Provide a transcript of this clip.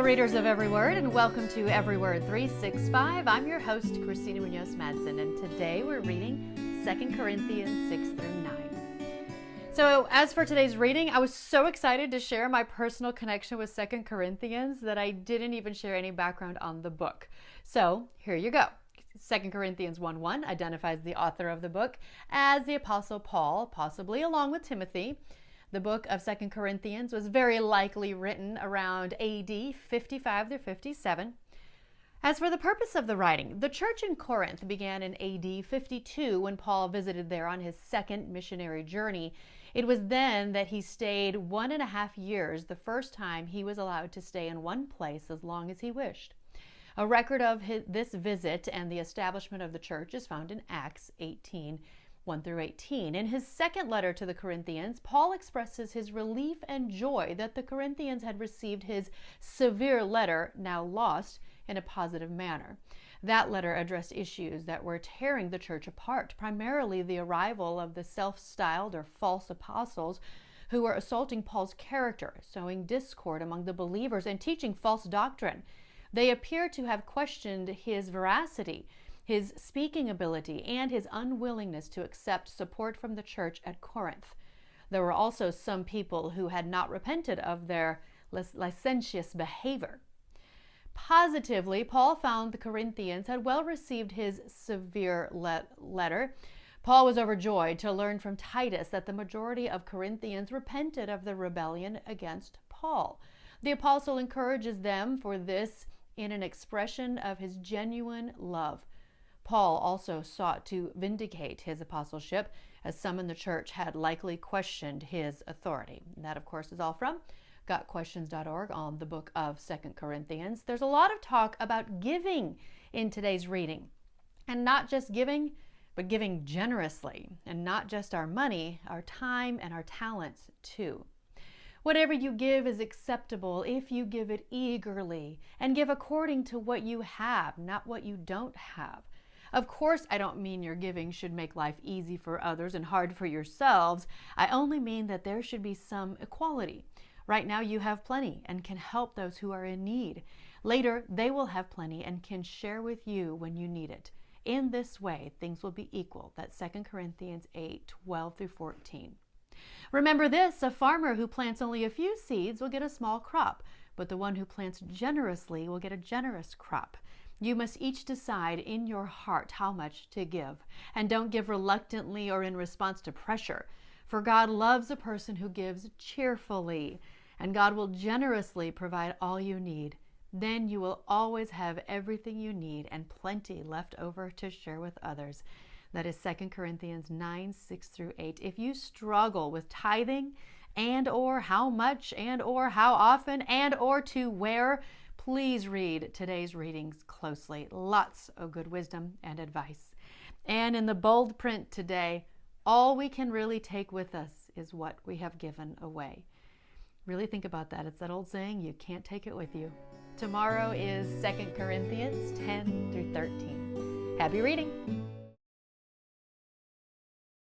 fellow readers of Every Word, and welcome to Every Word 365. I'm your host, Christina Munoz Madsen, and today we're reading 2 Corinthians 6 through 9. So as for today's reading, I was so excited to share my personal connection with 2 Corinthians that I didn't even share any background on the book. So here you go. 2 Corinthians 1:1 identifies the author of the book as the Apostle Paul, possibly along with Timothy. The book of 2 Corinthians was very likely written around AD 55 through 57. As for the purpose of the writing, the church in Corinth began in AD 52 when Paul visited there on his second missionary journey. It was then that he stayed 1.5 years, the first time he was allowed to stay in one place as long as he wished. A record of this visit and the establishment of the church is found in Acts 18, 1 through 18. In his second letter to the Corinthians, Paul expresses his relief and joy that the Corinthians had received his severe letter, now lost, in a positive manner. That letter addressed issues that were tearing the church apart, primarily the arrival of the self-styled or false apostles who were assaulting Paul's character, sowing discord among the believers, and teaching false doctrine. They appear to have questioned his veracity, his speaking ability, and his unwillingness to accept support from the church at Corinth. There were also some people who had not repented of their licentious behavior. Positively, Paul found the Corinthians had well received his severe letter. Paul was overjoyed to learn from Titus that the majority of Corinthians repented of the rebellion against Paul. The apostle encourages them for this in an expression of his genuine love. Paul also sought to vindicate his apostleship, as some in the church had likely questioned his authority. And that, of course, is all from gotquestions.org on the book of 2 Corinthians. There's a lot of talk about giving in today's reading. And not just giving, but giving generously. And not just our money, our time, and our talents too. Whatever you give is acceptable if you give it eagerly and give according to what you have, not what you don't have. Of course, I don't mean your giving should make life easy for others and hard for yourselves. I only mean that there should be some equality. Right now you have plenty and can help those who are in need. Later, they will have plenty and can share with you when you need it. In this way, things will be equal. That's 2 Corinthians 8:12 through 14. Remember this, a farmer who plants only a few seeds will get a small crop, but the one who plants generously will get a generous crop. You must each decide in your heart how much to give, and don't give reluctantly or in response to pressure, for God loves a person who gives cheerfully, and God will generously provide all you need. Then you will always have everything you need and plenty left over to share with others. That is 2 Corinthians 9, 6 through 8. If you struggle with tithing and or how much and or how often and or to where, please read today's readings closely. Lots of good wisdom and advice. And in the bold print today, all we can really take with us is what we have given away. Really think about that. It's that old saying, you can't take it with you. Tomorrow is 2 Corinthians 10 through 13. Happy reading!